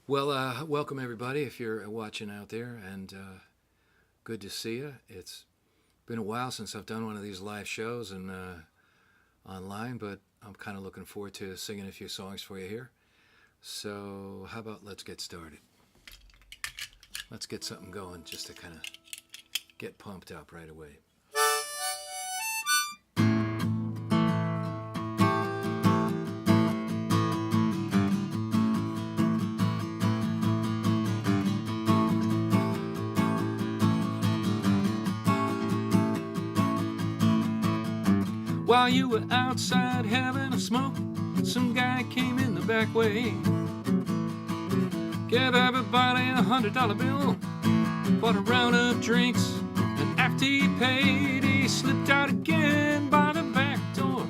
Well, welcome everybody if you're watching out there, and good to see you. It's been a while since I've done one of these live shows and online, but I'm kind of looking forward to singing a few songs for you here. So, how about let's get started? Let's get something going just to kind of get pumped up right away. While you were outside having a smoke, some guy came in the back way. Gave everybody $100 bill, bought a round of drinks, and after he paid, he slipped out again by the back door.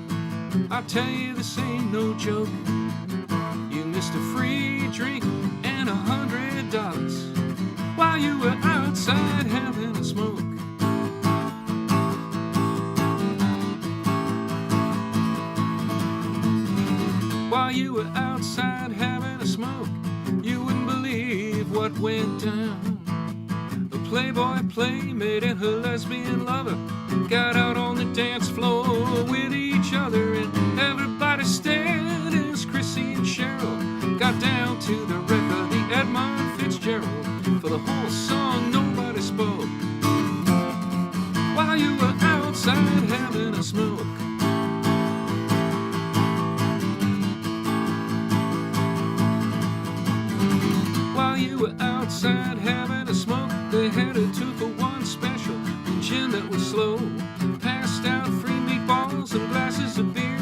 I tell you, this ain't no joke. You missed a free drink and $100 while you were outside having a smoke. While you were outside having a smoke, you wouldn't believe what went down. The Playboy playmate and her lesbian lover got out on the dance floor with each other, and everybody stared as Chrissy and Cheryl got down to the record, the Edmund Fitzgerald. For the whole song nobody spoke while you were outside having a smoke. While you were outside having a smoke, they had a 2-for-1 special, and gin that was slow. Passed out free meatballs and glasses of beer.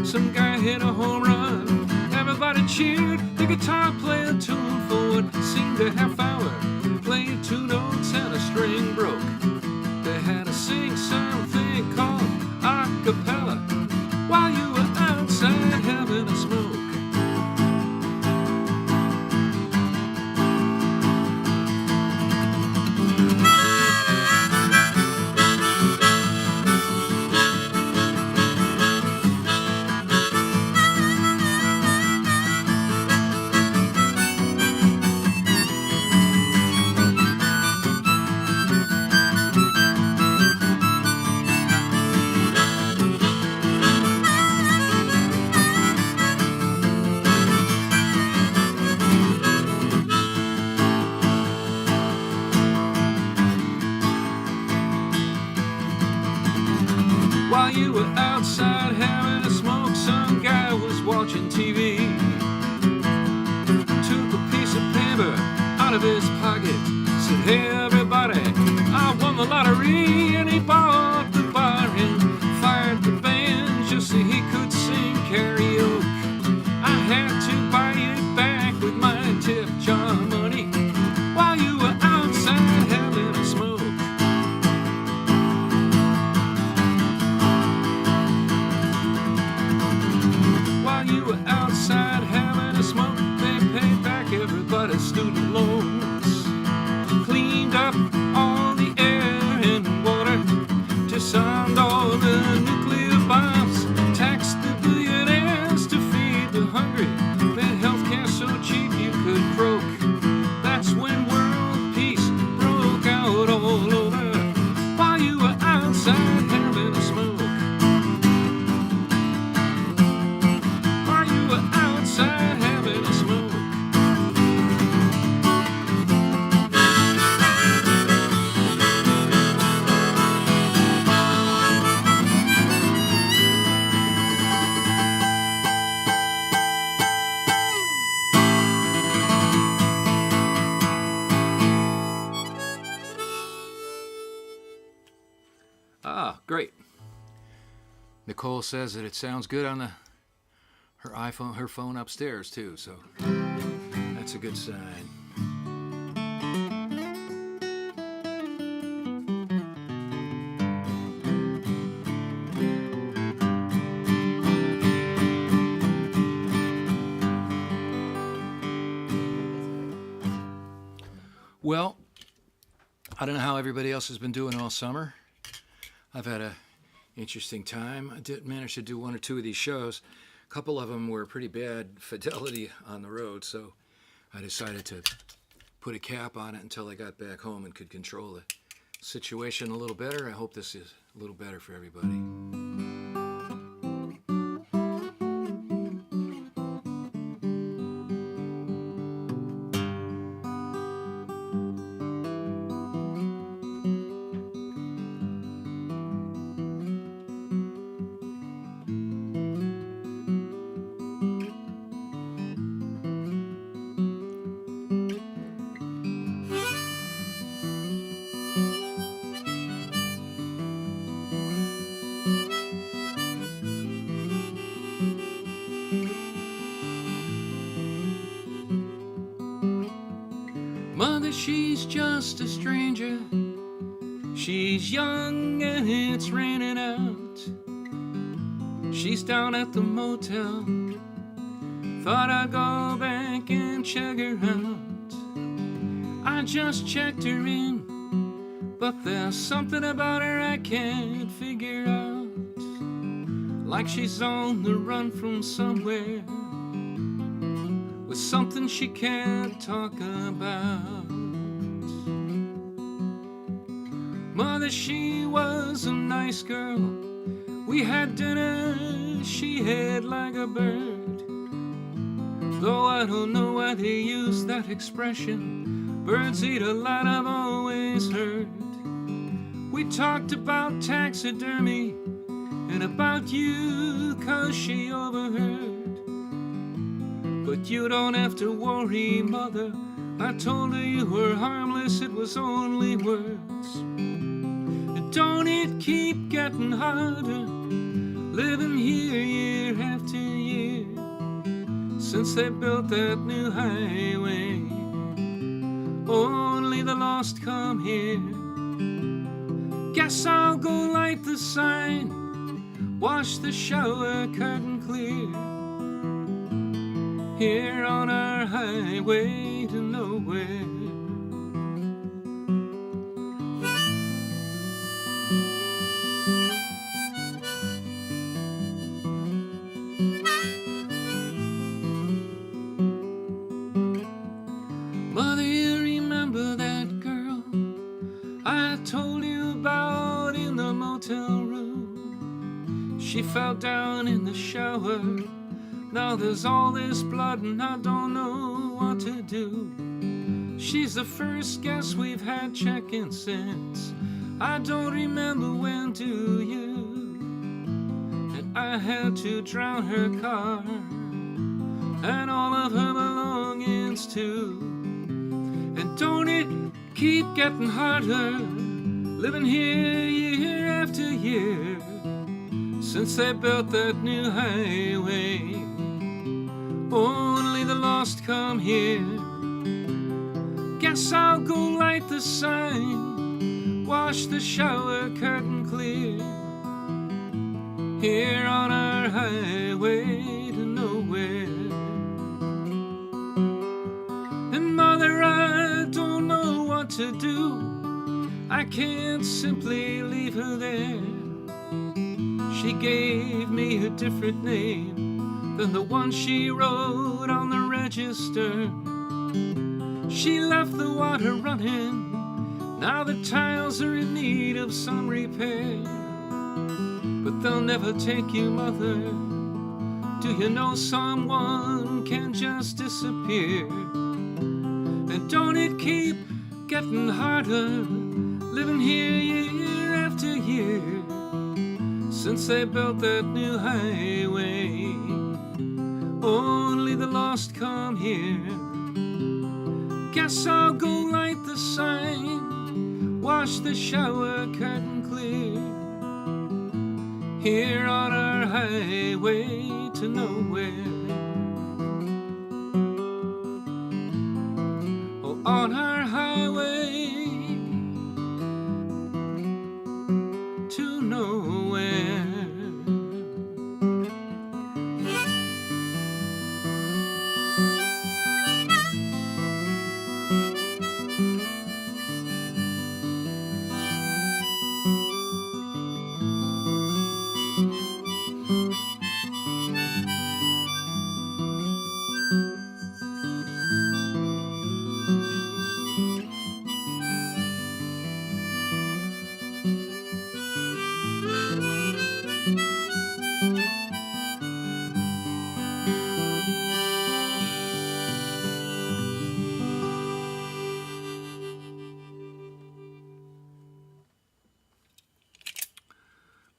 Some guy hit a home run, everybody cheered. The guitar player tuned for what seemed a half hour, played 2 notes and a string broke. They had a sing-song thing called a cappella while you were outside having a smoke. While you were outside having a smoke, some guy was watching TV. Took a piece of paper out of his pocket, said, "Hey everybody, I won the lottery." And he bought the bar and fired the band just so he could sing karaoke. I had to buy it back with my tip jar money while you were outside having a smoke. While you were outside having a smoke, they paid back everybody's student loans, cleaned up all the air and water, disarmed all the nuclear bombs, taxed the billionaires to feed the hungry, made healthcare so cheap you could croak. That's when world peace broke out all over while you were outside having a smoke. Outside having a smoke. Ah, great. Nicole says that it sounds good on her phone upstairs too, so that's a good sign. Well, I don't know how everybody else has been doing all summer. I've had a interesting time. I did manage to do 1 or 2 of these shows. A couple of them were pretty bad fidelity on the road, so I decided to put a cap on it until I got back home and could control the situation a little better. I hope this is a little better for everybody. Mother, she's just a stranger. She's young and it's raining out. She's down at the motel. Thought I'd go back and check her out. I just checked her in, but there's something about her I can't figure out. Like she's on the run from somewhere, with something she can't talk about. Mother, she was a nice girl. We had dinner, she hid like a bird. Though I don't know why they use that expression, birds eat a lot, I've always heard. We talked about taxidermy and about you, 'cause she overheard. But you don't have to worry, Mother, I told her you were harmless, it was only words. And don't it keep getting harder, living here year after year, since they built that new highway. Only the lost come here. Guess I'll go light the sign, wash the shower curtain clear, here on our highway to nowhere. Mother, you remember that girl I told you about in the motel room? She fell down in the shower. Now there's all this blood and I don't know what to do. She's the first guest we've had check-in since. I don't remember when, do you? And I had to drown her car and all of her belongings too. And don't it keep getting harder, living here year after year, since they built that new highway. Only the lost come here. Guess I'll go light the sign, wash the shower curtain clear, here on our highway to nowhere. And Mother, I don't know what to do, I can't simply leave her there. She gave me a different name than the one she wrote on the register. She left the water running, now the tiles are in need of some repair. But they'll never take you, Mother. Do you know someone can just disappear? And don't it keep getting harder, living here year after year, since they built that new highway. Only the lost come here. Guess I'll go light the sign, wash the shower curtain clear, here on our highway to nowhere. Oh, on our highway to nowhere.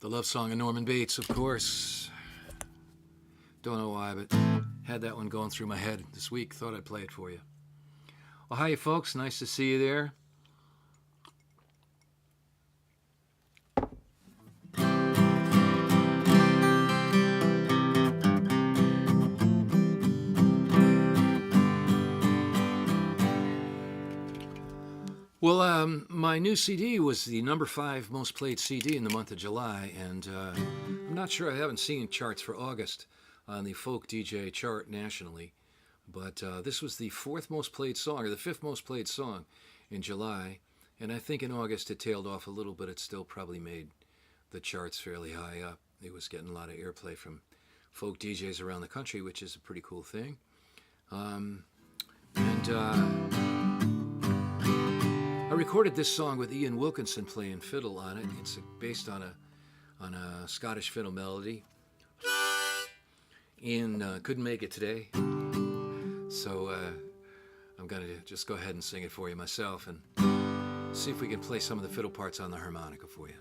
The love song of Norman Bates, of course. Don't know why, but had that one going through my head this week. Thought I'd play it for you. Well, hi, folks. Nice to see you there. Well, my new CD was the number 5 most played CD in the month of July, and I'm not sure, I haven't seen charts for August on the folk DJ chart nationally, but this was the 4th most played song, or the 5th most played song in July, and I think in August it tailed off a little, but it still probably made the charts fairly high up. It was getting a lot of airplay from folk DJs around the country, which is a pretty cool thing. I recorded this song with Ian Wilkinson playing fiddle on it. It's based on a Scottish fiddle melody. Ian couldn't make it today, so I'm going to just go ahead and sing it for you myself and see if we can play some of the fiddle parts on the harmonica for you.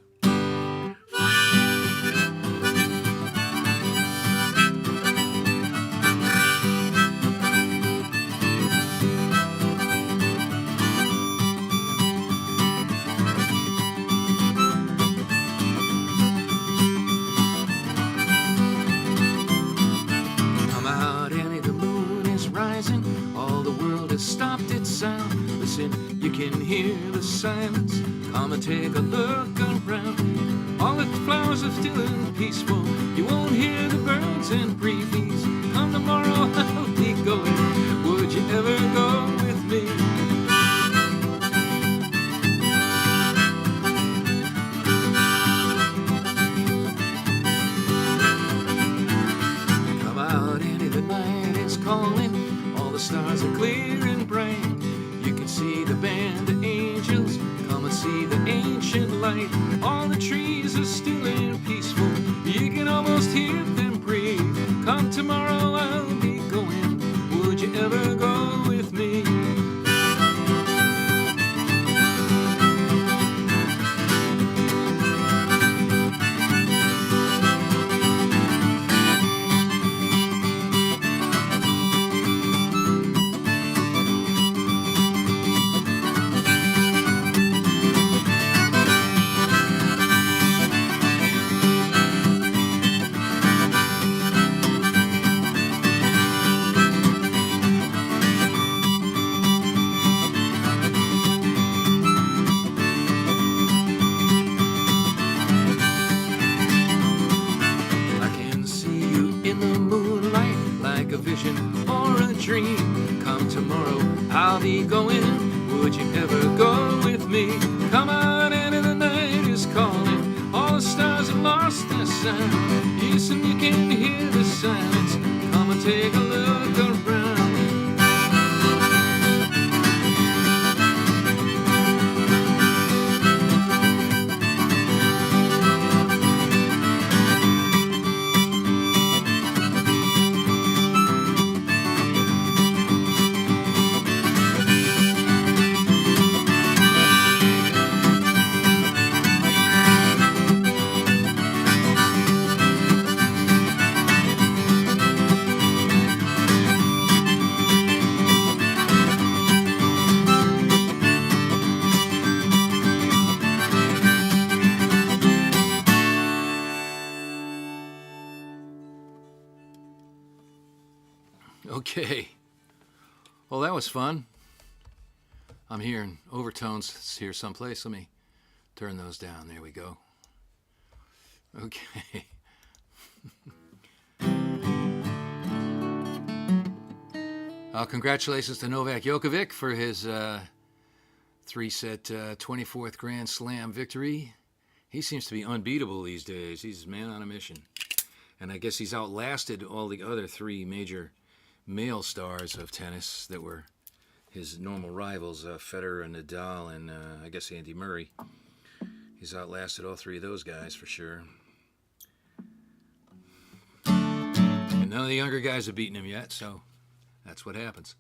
Stopped its sound. Listen, you can hear the silence. Come and take a look around. All the flowers are still and peaceful. You won't hear the birds and breeze. Come tomorrow, I'll be going. Would you ever go with me? Come out into the night, it's calling. All the stars are clear and bright. You can see the band of angels. Come and see the ancient light. All the trees are still and peaceful. You can almost hear them breathe. Come tomorrow, I'll be going. Would you ever go with me? Or a dream. Come tomorrow, I'll be going. Would you ever go with me? Come on, into the night is calling. All the stars have lost their sound. Yes, and you can hear the silence. Come and take a look around. Okay, well that was fun. I'm hearing overtones here someplace. Let me turn those down. There we go. Okay. Congratulations to Novak Djokovic for his 3-set 24th Grand Slam victory. He seems to be unbeatable these days. He's a man on a mission. And I guess he's outlasted all the other 3 major male stars of tennis that were his normal rivals, Federer and Nadal and I guess Andy Murray. He's outlasted all 3 of those guys for sure. And none of the younger guys have beaten him yet, so that's what happens.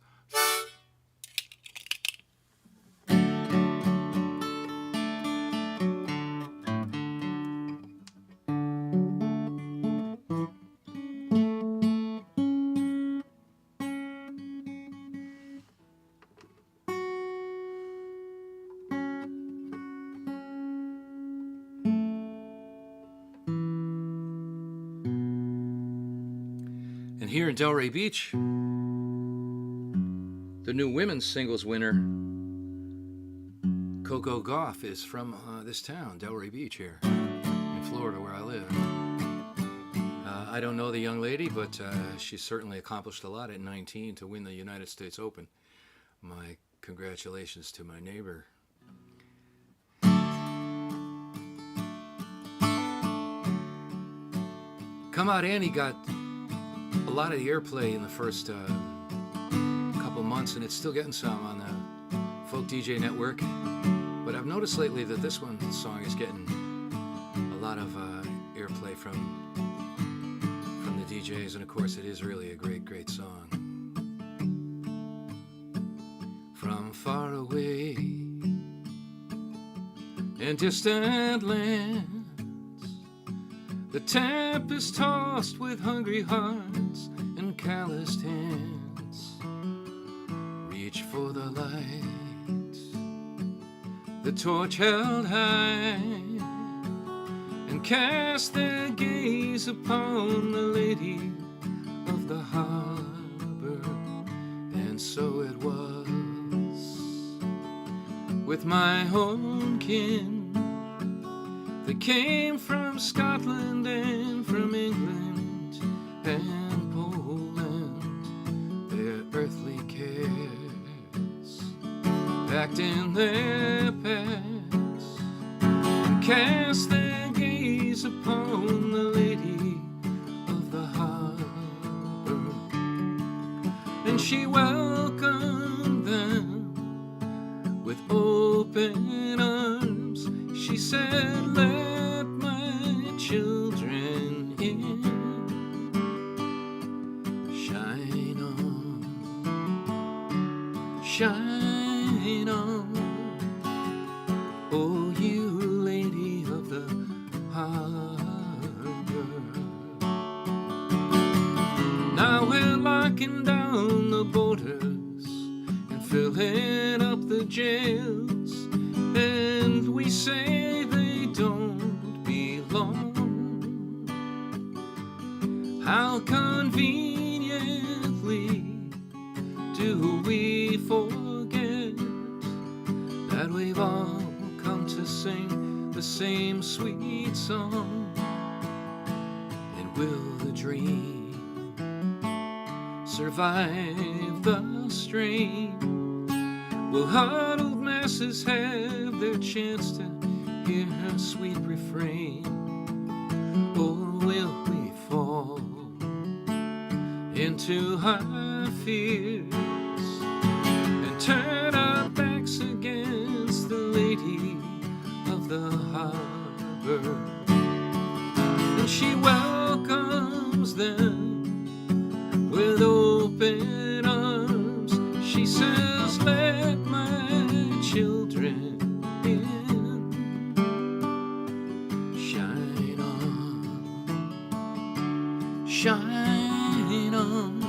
And here in Delray Beach, the new women's singles winner, Coco Gauff, is from this town, Delray Beach here in Florida where I live. I don't know the young lady, but she certainly accomplished a lot at 19 to win the United States Open. My congratulations to my neighbor. Come Out Annie got a lot of the airplay in the first couple months, and it's still getting some on the Folk DJ Network. But I've noticed lately that this song is getting a lot of airplay from the DJs, and of course it is really a great, great song. From far away in distant lands, the tempest tossed with hungry hearts and calloused hands reach for the light, the torch held high, and cast their gaze upon the lady of the harbor. And so it was with my own kin. They came from Scotland and from England and Poland, their earthly cares packed in their packs, and cast their gaze upon the lady of the harbor. And she welcomed them with open arms. She said, "Let my children in. Shine on, shine on, oh you lady of the harbor." Now we're locking down the borders and filling up the jails, and we say they don't belong. How conveniently do we forget that we've all come to sing the same sweet song? And will the dream survive the strain? Will huddled masses have their chance to hear her sweet refrain? Or will we fall into our fears and turn our backs against the lady of the harbor? And she welcomes them with open arms. She says, "Let my children in. Shine on, shine on,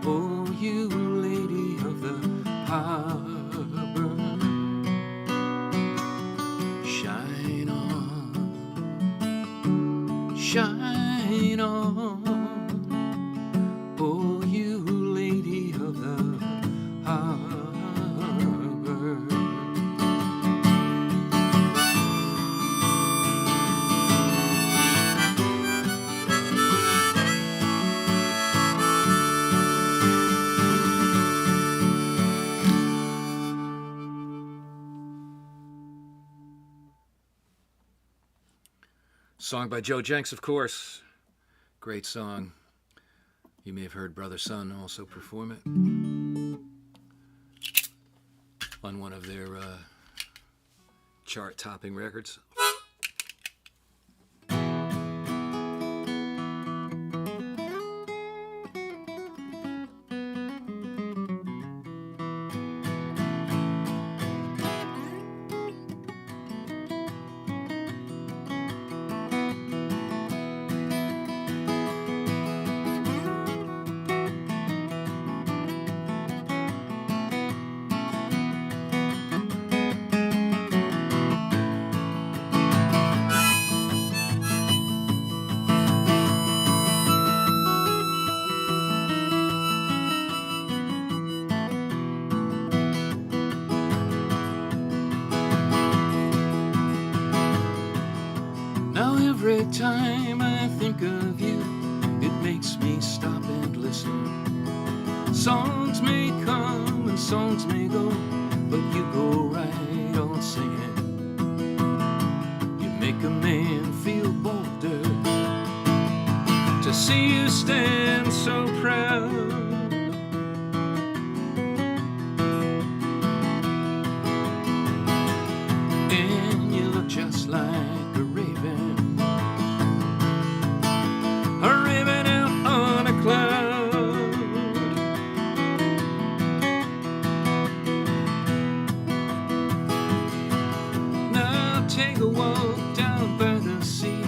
oh you lady of the harbor. Shine on, shine on, oh you lady of the harbor." Song by Joe Jenks, of course. Great song. You may have heard Brother Sun also perform it on one of their chart-topping records. Every time I think of you, it makes me stop and listen. Songs may come and songs may go, but you go right on singing. You make a man feel bolder to see you stand so proud. And you look just like a raven out on a cloud. Now take a walk down by the sea.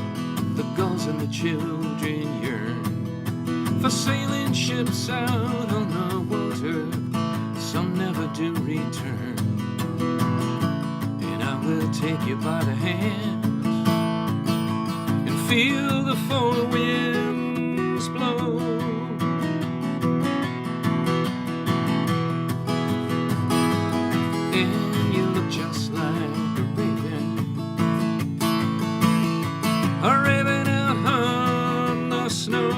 The gulls and the children yearn for sailing ships out on the water. Some never do return. And I will take you by the hand and feel the four winds blow. And you look just like a raven out on the snow.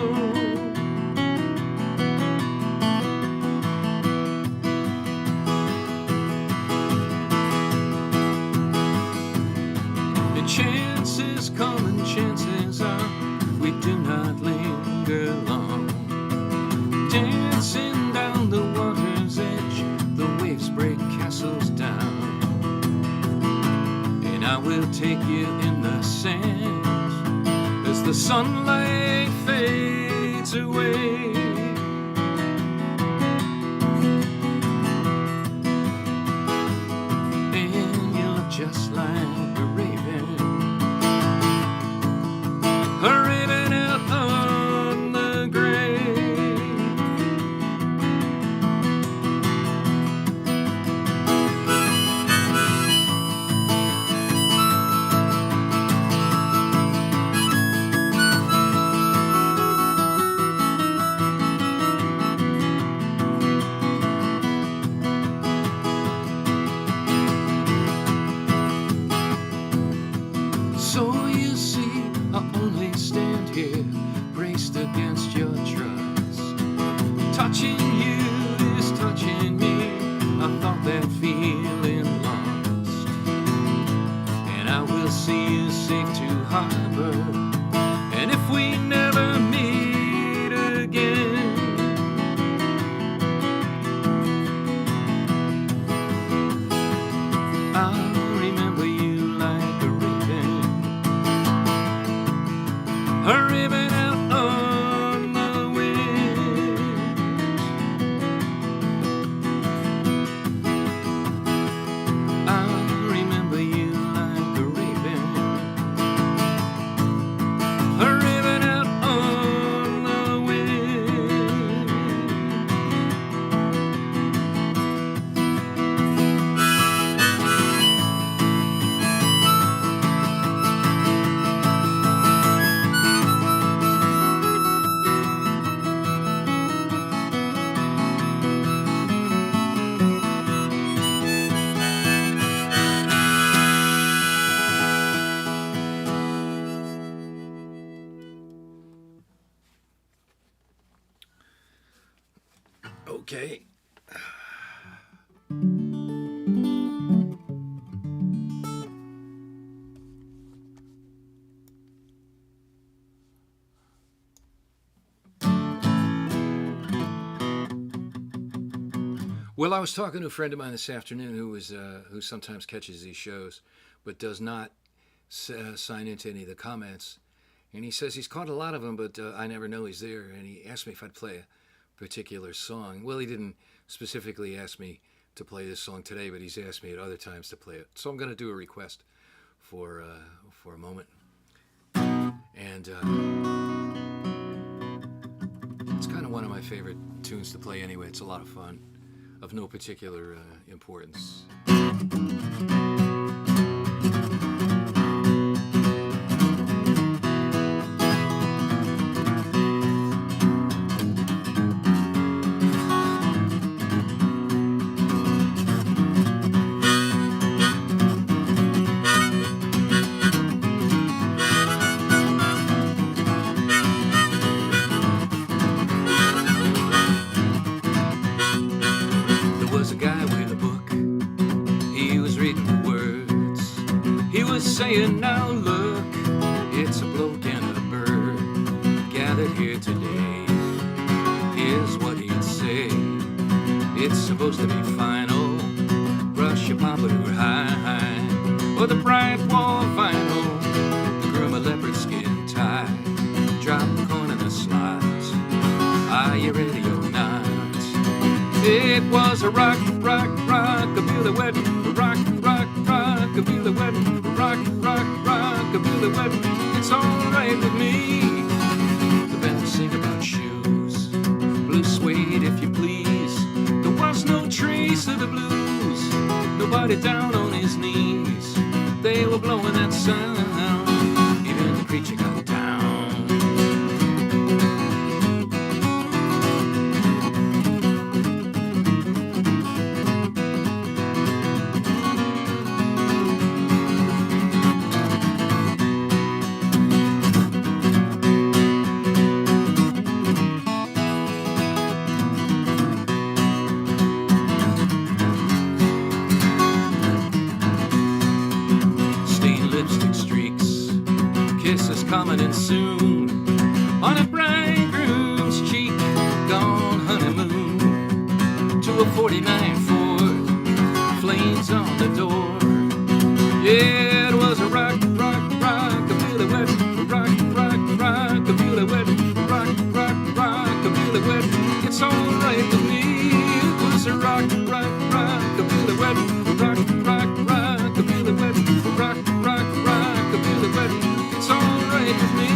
The chances come and chances are we do not linger long. Dancing down the water's edge, the waves break castles down. And I will take you in the sand as the sunlight fades away. And you look just like a raven out on the grave. So you see, I only stand here, braced against your trust. Touching you is touching me. I thought that feeling lost. And I will see you safe to harbor. And if we never meet again, I'll remember you like a raven out on the wind. I'll remember you like a raven out on the wind. Okay. Well, I was talking to a friend of mine this afternoon who sometimes catches these shows, but does not sign into any of the comments. And he says he's caught a lot of them, but I never know he's there. And he asked me if I'd play a particular song. Well, he didn't specifically ask me to play this song today, but he's asked me at other times to play it. So I'm going to do a request for a moment. And it's kind of one of my favorite tunes to play anyway. It's a lot of fun, of no particular importance. saying, now look, it's a bloke and a bird gathered here today. Here's what he'd say. It's supposed to be final. Brush your pompadour high, or the bright wall vinyl, the groom a leopard skin tie, drop the corn in the slots. Are you ready or not? It was a rock, rock, rock-a-billa wedding, a rock, rock, rock-a-billa wedding, a rock, rock, rock-a-billa wedding. It's all right with me. The band sing about shoes, blue suede if you please. There was no trace of the blues, nobody down on his knees. They were blowing that sound, even the preacher got down. Coming in soon on a bridegroom's cheek, gone honeymoon to a 49 Ford, flames on the door. Yeah, it was a rock, rock, rock-a-billa wedding, a rock, rock, rock-a-billa wedding, a rock, rock, rock-a-billa wedding. It's all right with me. It was a rock, rock, rock-a-billa wedding, a rock, rock, rock-a-billa wedding, a rock, rock, rock-a-billa wedding. It's all right with me.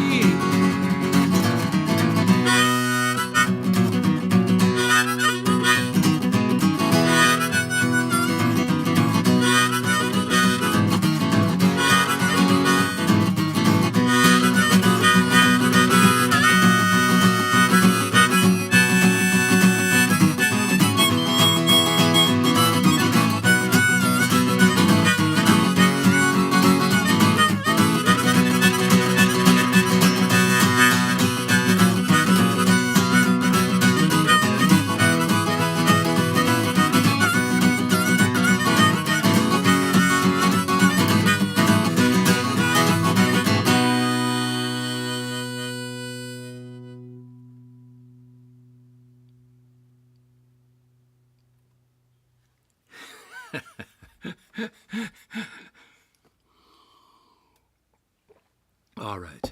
All right.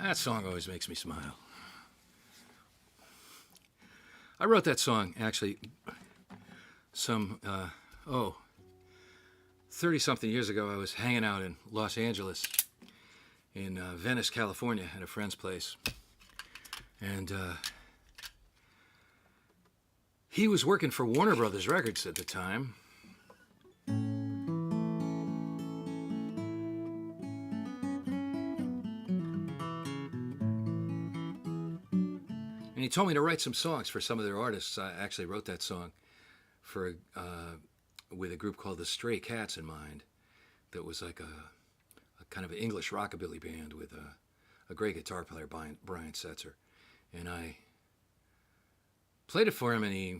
That song always makes me smile. I wrote that song, actually, some, 30-something years ago. I was hanging out in Los Angeles, in Venice, California, at a friend's place. And he was working for Warner Brothers Records at the time. And he told me to write some songs for some of their artists. I actually wrote that song for with a group called the Stray Cats in mind. That was like a kind of an English rockabilly band with a great guitar player, Brian Setzer. And I played it for him, and he,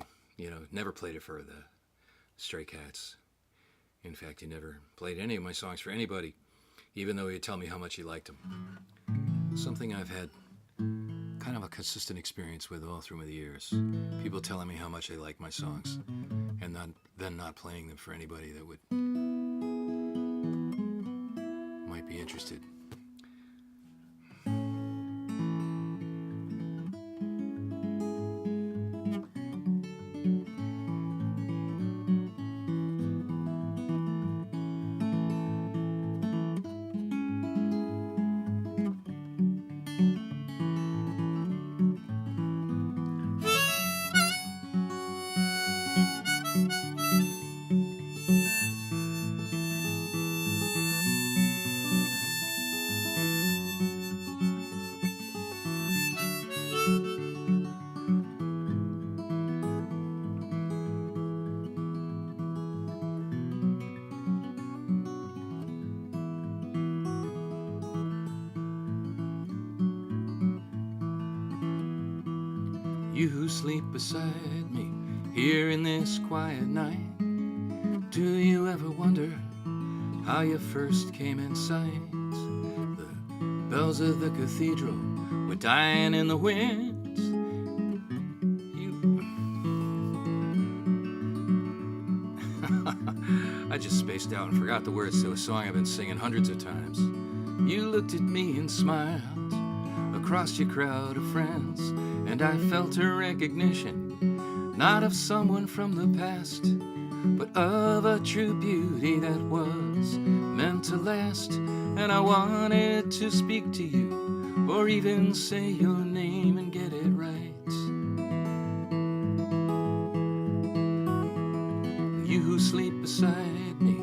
never played it for the Stray Cats. In fact, he never played any of my songs for anybody, even though he'd tell me how much he liked them. Something I've had kind of a consistent experience with all through the years. People telling me how much they like my songs, and then not playing them for anybody that might be interested. You who sleep beside me here in this quiet night, do you ever wonder how you first came in sight. The bells of the cathedral were dying in the wind. I just spaced out and forgot the words to a song I've been singing hundreds of times. You looked at me and smiled across your crowd of friends, and I felt a recognition, not of someone from the past, but of a true beauty that was meant to last. And I wanted to speak to you, or even say your name and get it right. You who sleep beside me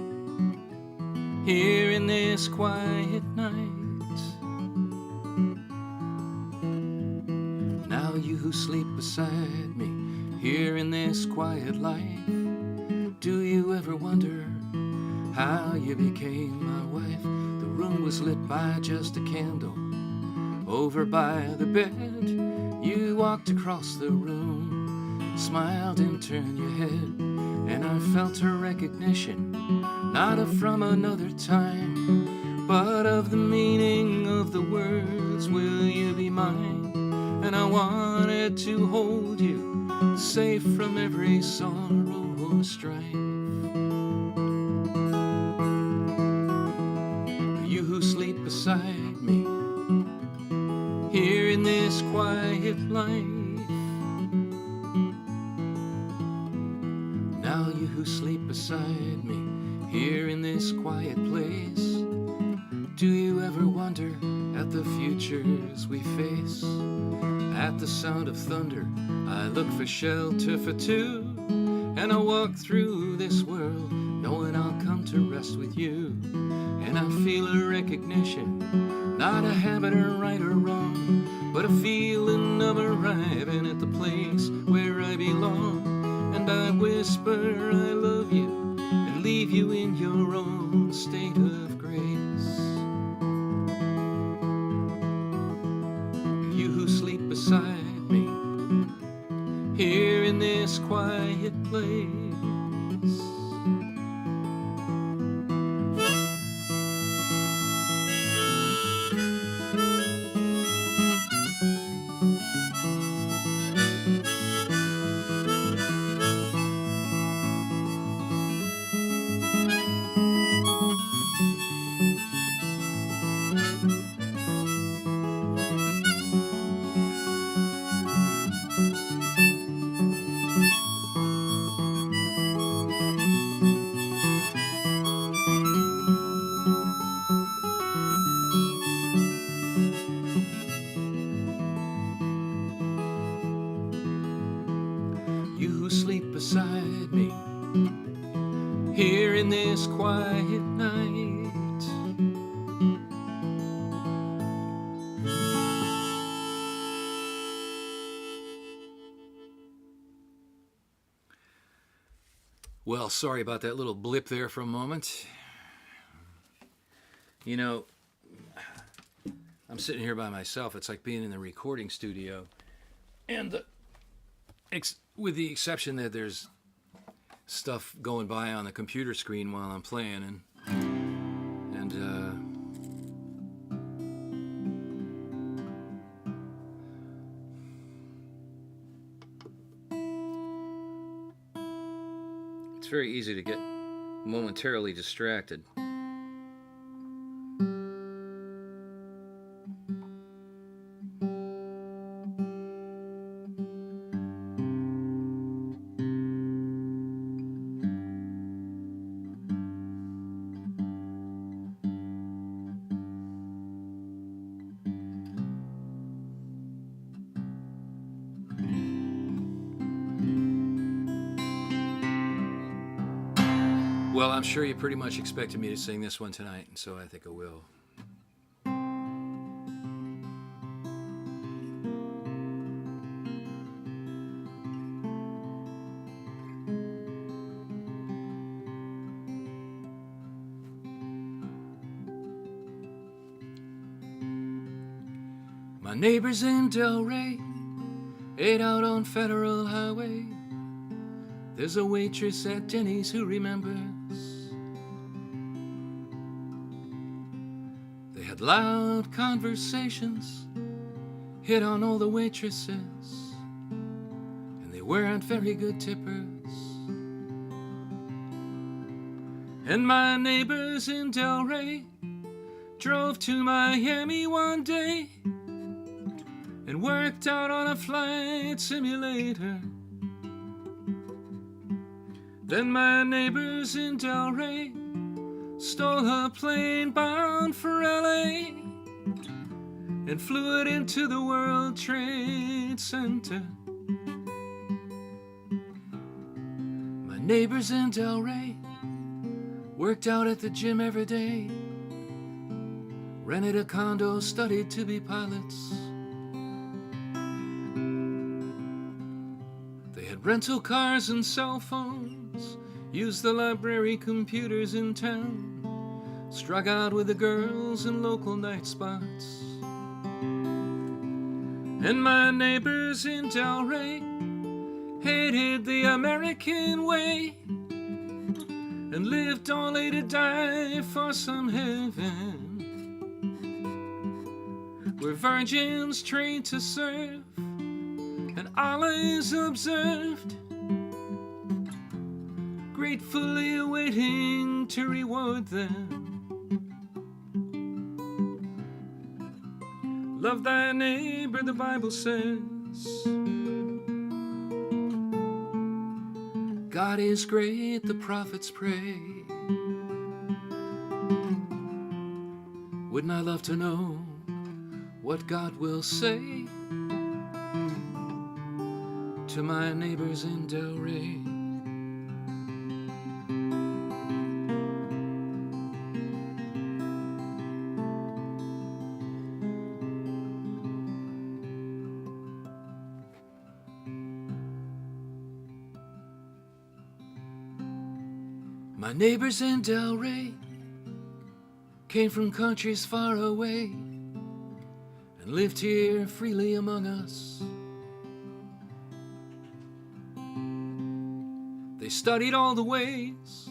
here in this quiet night. Now you who sleep beside me here in this quiet life, do you ever wonder how you became my wife? The room was lit by just a candle over by the bed. You walked across the room, smiled and turned your head, and I felt a recognition, not from another time, but of the meaning of the words, will you be mine? And I wanted to hold you, safe from every sorrow or strife. You who sleep beside me here in this quiet life. Now you who sleep beside me here in this quiet place, do you ever wonder at the futures we face? At the sound of thunder, I look for shelter for two, and I walk through this world knowing I'll come to rest with you. And I feel a recognition, not a habit or right or wrong, but a feeling of arriving at the place where I belong. And I whisper I love you and leave you in your own state of grace. You who sleep beside me here in this quiet place. You who sleep beside me here in this quiet night. Well, sorry about that little blip there for a moment. You know, I'm sitting here by myself. It's like being in the recording studio, and with the exception that there's stuff going by on the computer screen while I'm playing, and it's very easy to get momentarily distracted. Well, I'm sure you pretty much expected me to sing this one tonight, and so I think I will. My neighbors in Delray, 8 out on Federal Highway. There's a waitress at Denny's who remembers. had loud conversations, hit on all the waitresses, and they weren't very good tippers. And my neighbors in Delray drove to Miami one day and worked out on a flight simulator. Then my neighbors in Delray stole a plane bound for LA and flew it into the World Trade Center. My neighbors in Delray worked out at the gym every day, rented a condo, studied to be pilots. They had rental cars and cell phones, used the library computers in town, struck out with the girls in local night spots. And my neighbors in Delray hated the American way and lived only to die for some heaven, where virgins trained to serve and Allah is observed, gratefully awaiting to reward them. Love thy neighbor, the Bible says. God is great, the prophets pray. Wouldn't I love to know what God will say to my neighbors in Delray? My neighbors in Delray came from countries far away and lived here freely among us. They studied all the ways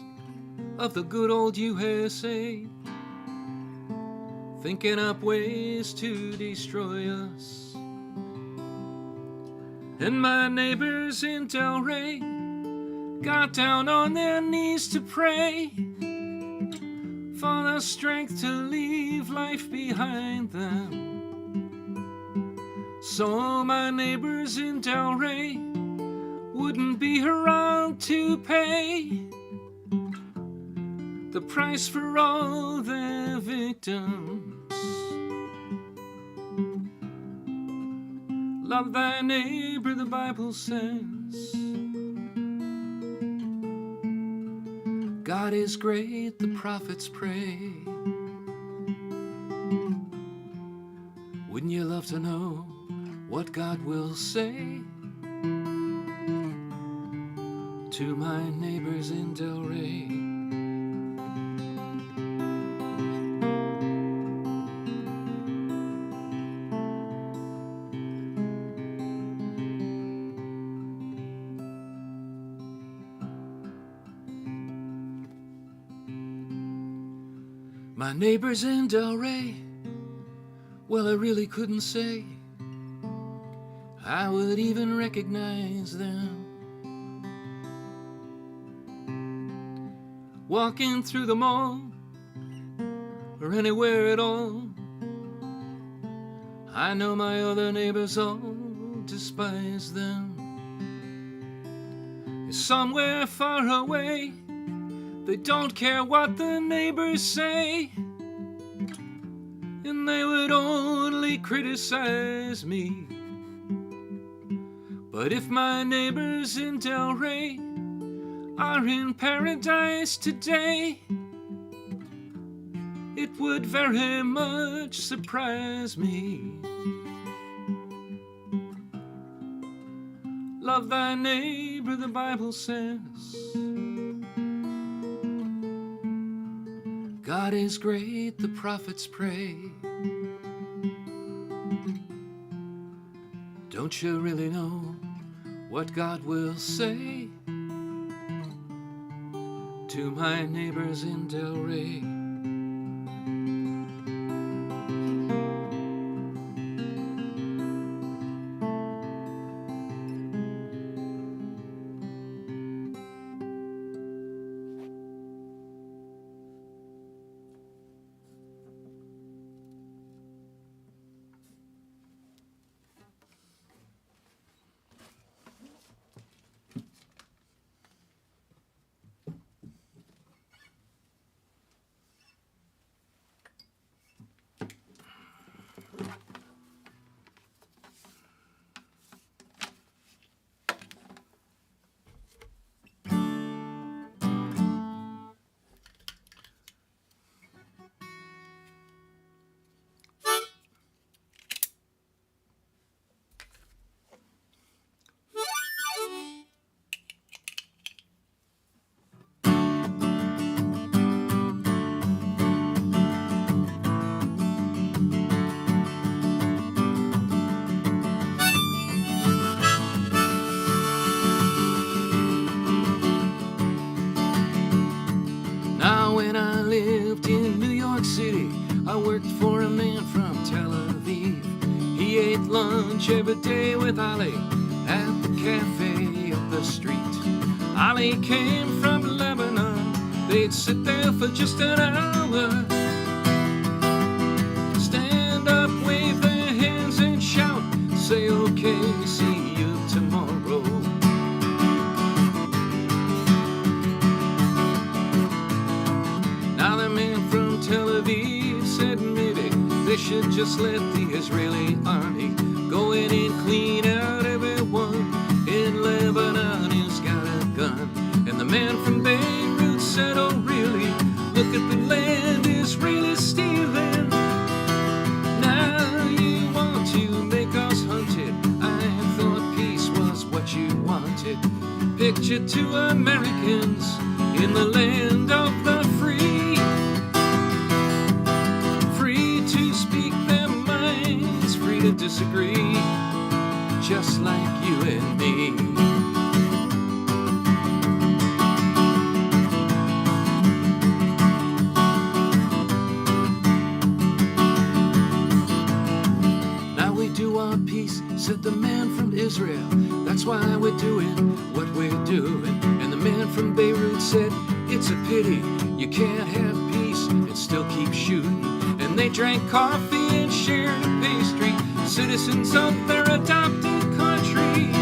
of the good old USA, thinking up ways to destroy us. And my neighbors in Delray got down on their knees to pray for the strength to leave life behind them. So my neighbors in Delray wouldn't be around to pay the price for all their victims. Love thy neighbor, the Bible says. God is great, the prophets pray. Wouldn't you love to know what God will say to my neighbors in Delray? My neighbors in Delray, well, I really couldn't say I would even recognize them. Walking through the mall or anywhere at all, I know my other neighbors all despise them. Somewhere far away, they don't care what the neighbors say, and they would only criticize me. But if my neighbors in Delray are in paradise today, it would very much surprise me. Love thy neighbor, the Bible says. God is great, the prophets pray. Don't you really know what God will say to my neighbors in Delray? worked for a man from Tel Aviv. He ate lunch every day with Ali at the cafe up the street. Ali came from Lebanon. They'd sit there for just an hour. Stand up, wave their hands and shout, say okay, see you tomorrow. Now the man from Tel Aviv said maybe they should just let the Israeli army go in and clean out everyone in Lebanon who's got a gun. And the man from Beirut said, oh really, look at the land Israel is stealing. Now you want to make us hunt it. I thought peace was what you wanted. Picture two Americans in the land of the free, free to speak their minds, free to disagree, just like you and me. Now we do want peace, said the man from Israel. That's why we're doing what we're doing. And the man from Beirut said, it's a pity you can't have peace and still keep shooting. And they drank coffee and shared a pastry, citizens of their adopted country.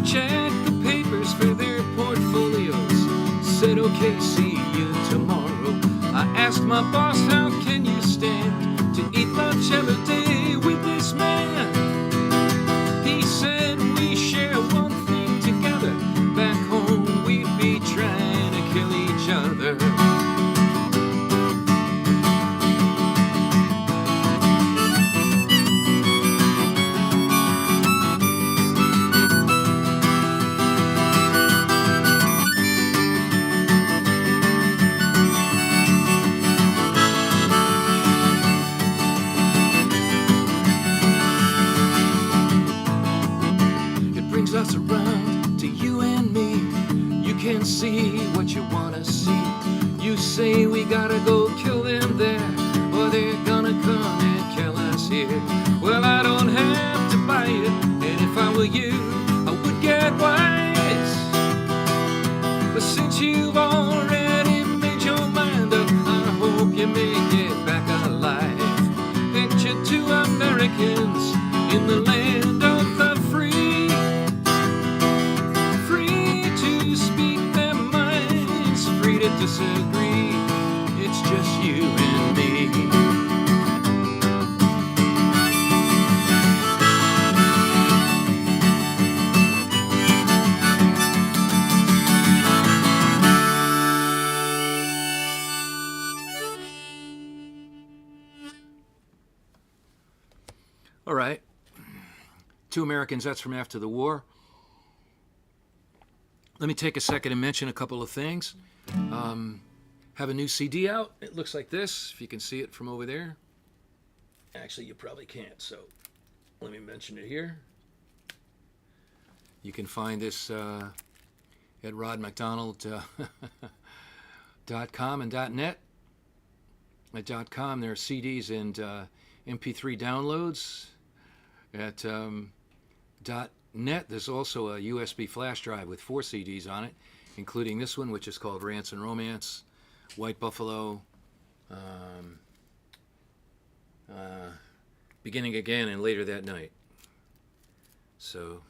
Checked the papers for their portfolios, said okay, see you tomorrow. I asked my boss, how can you stand to eat lunch every day with this man? He said we share one thing together, back home we'd be trying to kill each other. Us around to you and me. You can see what you want to see. You say we gotta go kill them there, or they're gonna come and kill us here. Well, I don't have to buy it, and if I were you, I would get wise. But since you've already made your mind up, I hope you make it back alive. Picture two Americans in the land of the free, to disagree, it's just you and me. All right, Two Americans, that's from after the war. Let me take a second and mention a couple of things. Have a new CD out. It looks like this, if you can see it from over there. Actually, you probably can't, so let me mention it here. You can find this at rodmcdonald.com and .net. At .com, there are CDs and MP3 downloads. At .net, there's also a USB flash drive with 4 CDs on it, including this one, which is called Rants and Romance, White Buffalo, Beginning Again, and Later That Night. So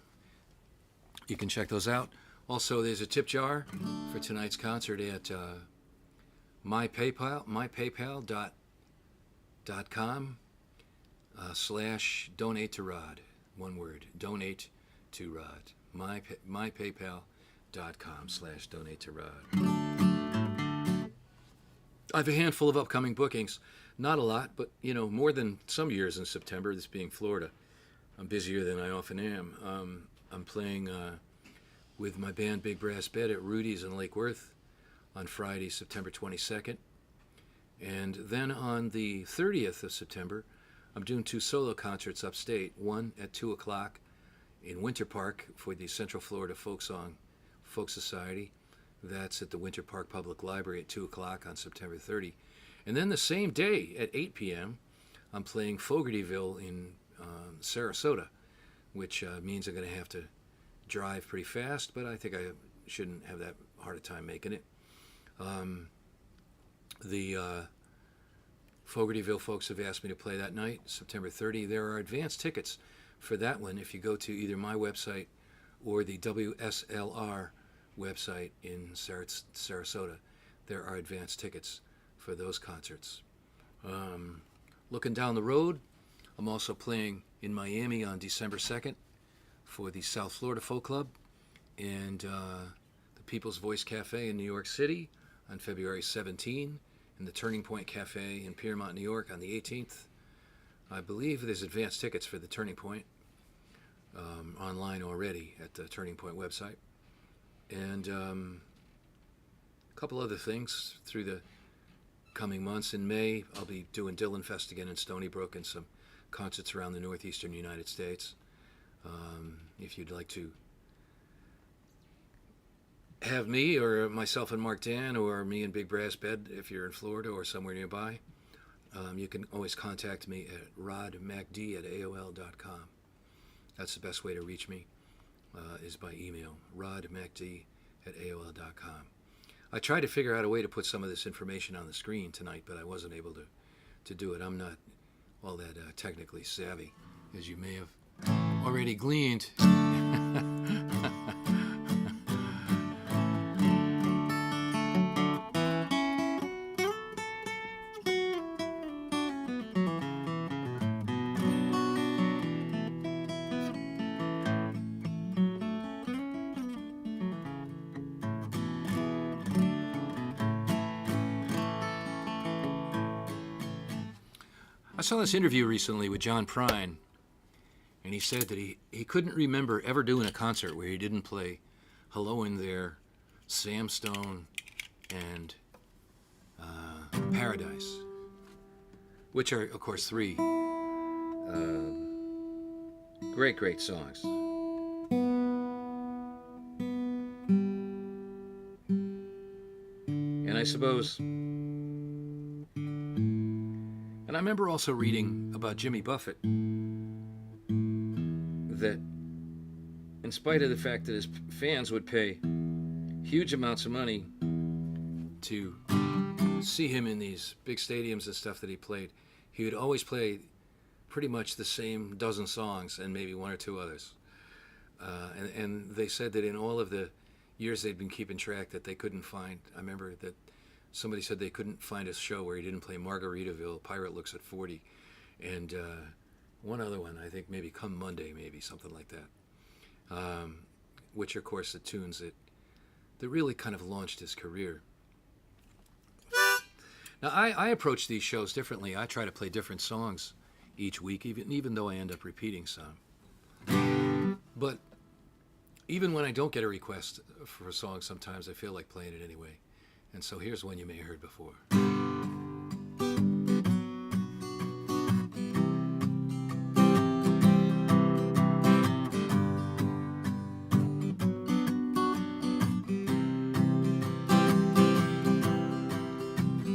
you can check those out. Also, there's a tip jar for tonight's concert at mypaypal.com /donate to Rod. One word, donate to Rod. mypaypal.com /donate to Rod. I have a handful of upcoming bookings. Not a lot, but, more than some years in September, this being Florida. I'm busier than I often am. I'm playing with my band Big Brass Bed at Rudy's in Lake Worth on Friday, September 22nd. And then on the 30th of September, I'm doing 2 solo concerts upstate, one at 2 o'clock in Winter Park for the Central Florida Folk Society. That's at the Winter Park Public Library at 2 o'clock on September 30. And then the same day at 8 p.m., I'm playing Fogartyville in Sarasota, which means I'm going to have to drive pretty fast, but I think I shouldn't have that hard a time making it. The Fogartyville folks have asked me to play that night, September 30. There are advance tickets for that one if you go to either my website or the WSLR website in Sarasota. There are advance tickets for those concerts. Looking down the road, I'm also playing in Miami on December 2nd for the South Florida Folk Club and the People's Voice Cafe in New York City on February 17, and the Turning Point Cafe in Piermont, New York on the 18th. I believe there's advance tickets for the Turning Point online already at the Turning Point website. And a couple other things through the coming months. In May, I'll be doing Dylan Fest again in Stony Brook and some concerts around the northeastern United States. If you'd like to have me or myself and Mark Dan or me and Big Brass Bed if you're in Florida or somewhere nearby, you can always contact me at rodmacd@aol.com. That's the best way to reach me, is by email, rodmacd@aol.com. I tried to figure out a way to put some of this information on the screen tonight, but I wasn't able to do it. I'm not all that technically savvy, as you may have already gleaned. I saw this interview recently with John Prine, and he said that he couldn't remember ever doing a concert where he didn't play Hello in There, Sam Stone, and Paradise, which are, of course, three great songs. And I suppose... And I remember also reading about Jimmy Buffett that in spite of the fact that his fans would pay huge amounts of money to see him in these big stadiums and stuff that he played, he would always play pretty much the same dozen songs and maybe one or two others. And they said that in all of the years they'd been keeping track that they couldn't find, I remember that somebody said they couldn't find a show where he didn't play Margaritaville, Pirate Looks at 40, and one other one, I think maybe Come Monday, maybe, something like that. Which, of course, the tunes that really kind of launched his career. Now, I approach these shows differently. I try to play different songs each week, even though I end up repeating some. But even when I don't get a request for a song, sometimes I feel like playing it anyway. And so here's one you may have heard before.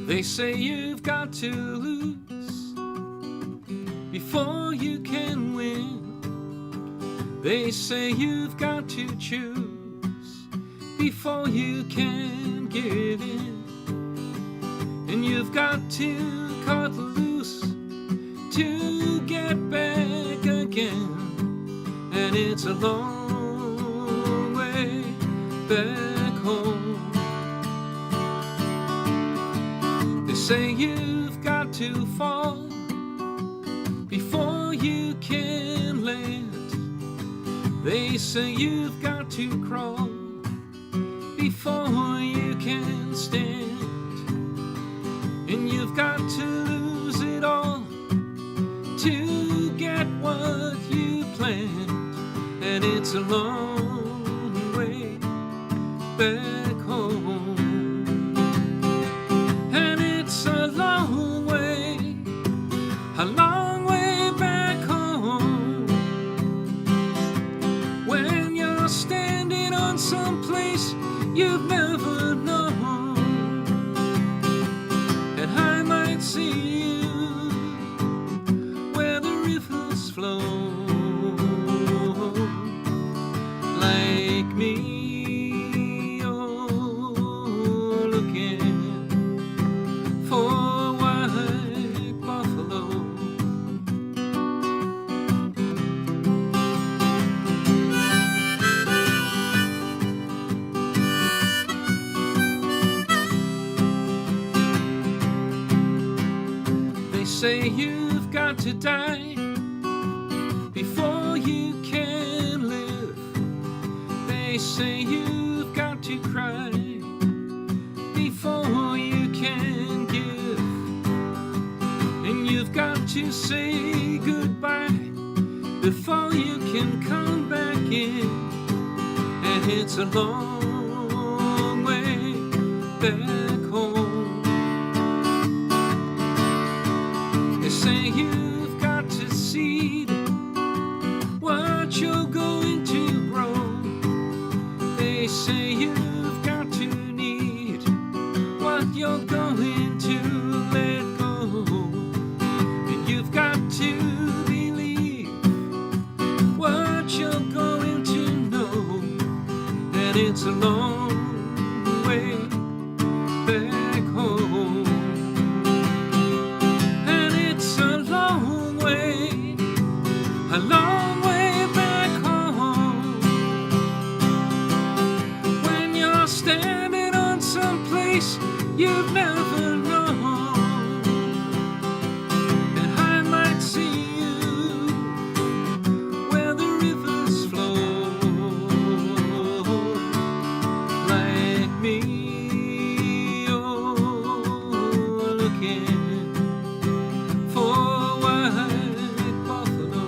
They say you've got to lose before you can win. They say you've got to choose before you can give in. And you've got to cut loose to get back again. And it's a long way back home. They say you've got to fall before you can land. They say you've got to crawl before you can stand. And you've got to lose it all to get what you planned. And it's a long way back home. And it's a long way back home. When you're standing on some place you've never known. And I might say you've got to die before you can live. They say you've got to cry before you can give. And you've got to say goodbye before you can come back in. And it's a long way back home. They say you've got to seed what you're going to grow. They say you've got to need what you're going to let go. And you've got to believe what you're going to know. And it's a long way back home. And it's a long way back home. When you're standing on some place you've never known. And I might see you where the rivers flow, like me. You're looking for white buffalo.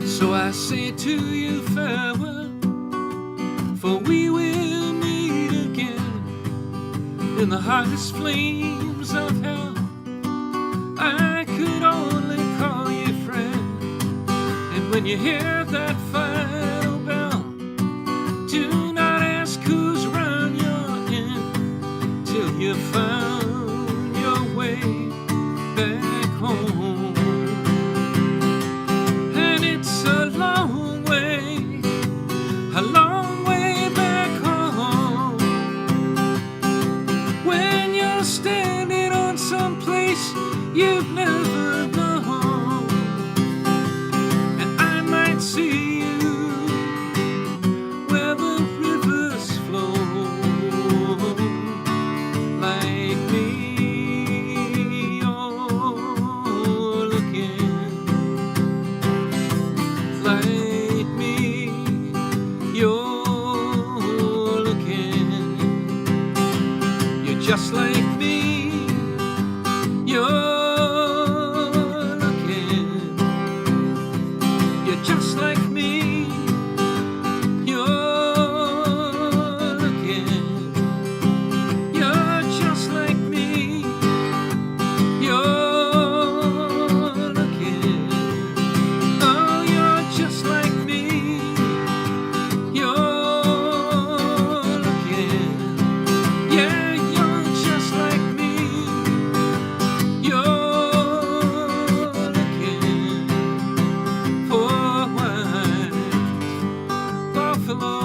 So I say to you farewell, for we will meet again in the hottest flames of hell. I could only call you friend. And when you hear that final bell, do not ask whose round you're in till you found your way back home. A long way back home. When you're standing on some place you've never known. And I might see you where the rivers flow, like me. You're looking like me. You're looking, you're just like me. You're looking, you're just like me. You're looking, you're just like me. You're looking, oh, you're just like me. You're looking, yeah, you're just like me. You're looking for white buffalo.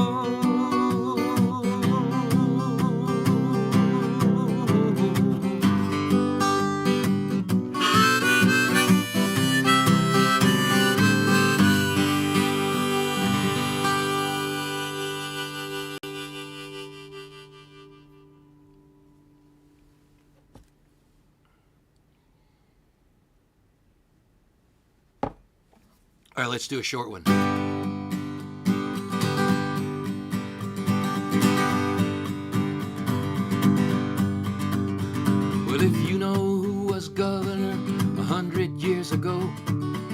All right, let's do a short one. Well, if you know who was governor 100 years ago,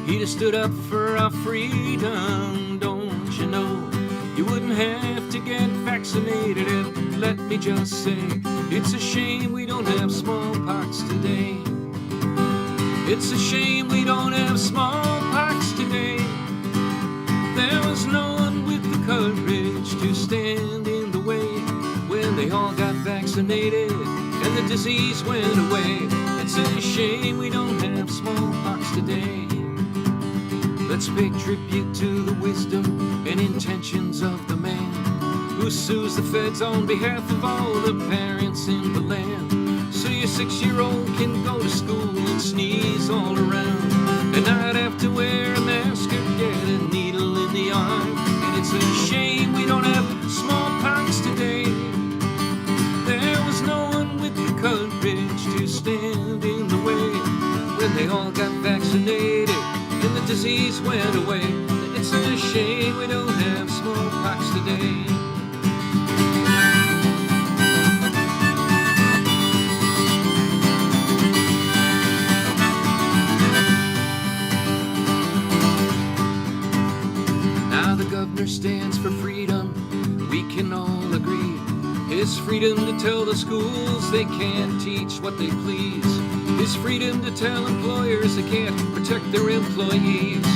He'd have stood up for our freedom, don't you know? You wouldn't have to get vaccinated. And let me just say, it's a shame we don't have smallpox today. It's a shame we don't have smallpox today. There was no one with the courage to stand in the way when they all got vaccinated and the disease went away. It's a shame we don't have smallpox today. Let's pay tribute to the wisdom and intentions of the man who sues the feds on behalf of all the parents in the land. So your 6-year-old can go to school and sneeze all around and not have to wear a mask or get a needle in the arm. And it's a shame we don't have smallpox today. There was no one with the courage to stand in the way when they all got vaccinated and the disease went away. It's a shame we don't have smallpox today. Now the governor stands for freedom, we can all agree. His freedom to tell the schools they can't teach what they please. His freedom to tell employers they can't protect their employees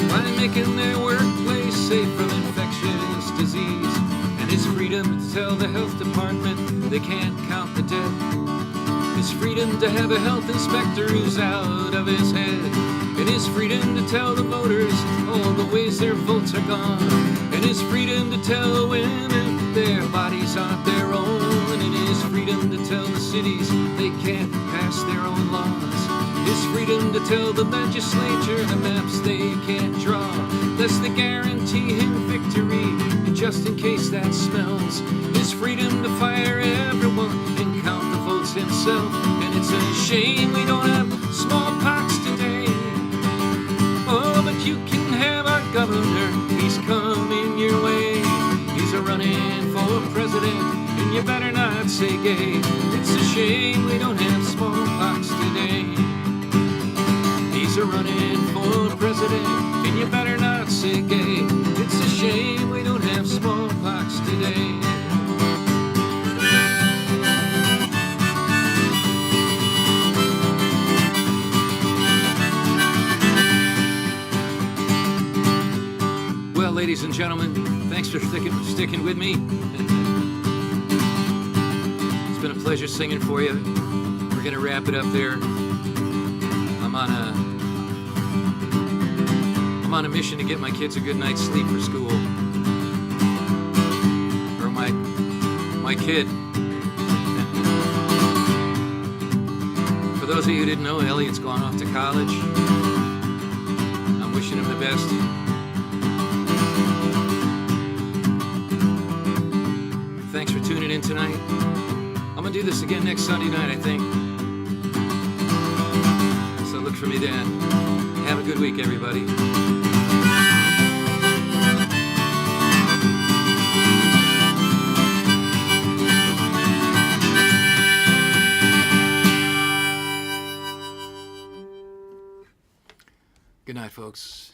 by making their workplace safe from infectious disease. And his freedom to tell the health department they can't count the dead. His freedom to have a health inspector who's out of his head. And his freedom to tell the voters all the ways their votes are gone. And his freedom to tell women their bodies aren't their own. And his freedom to tell the cities they can't pass their own laws. His freedom to tell the legislature the maps they can't draw, lest they guarantee him victory, and just in case that smells. His freedom to fire everyone and count the votes himself. And it's a shame we don't have smallpox today. Oh, but you can have our governor, he's coming your way. He's a running for president, and you better not say gay. It's a shame we don't have smallpox today. He's a running for president, and you better not say gay. It's a shame we don't have smallpox today. Well, ladies and gentlemen, thanks for sticking with me. It's been a pleasure singing for you. We're gonna wrap it up there. I'm on a mission to get my kids a good night's sleep for school. Or my kid. For those of you who didn't know, Elliot's gone off to college. I'm wishing him the best. Thanks for tuning in tonight. I'm gonna do this again next Sunday night, I think. So look for me then. Have a good week, everybody. Good night, folks.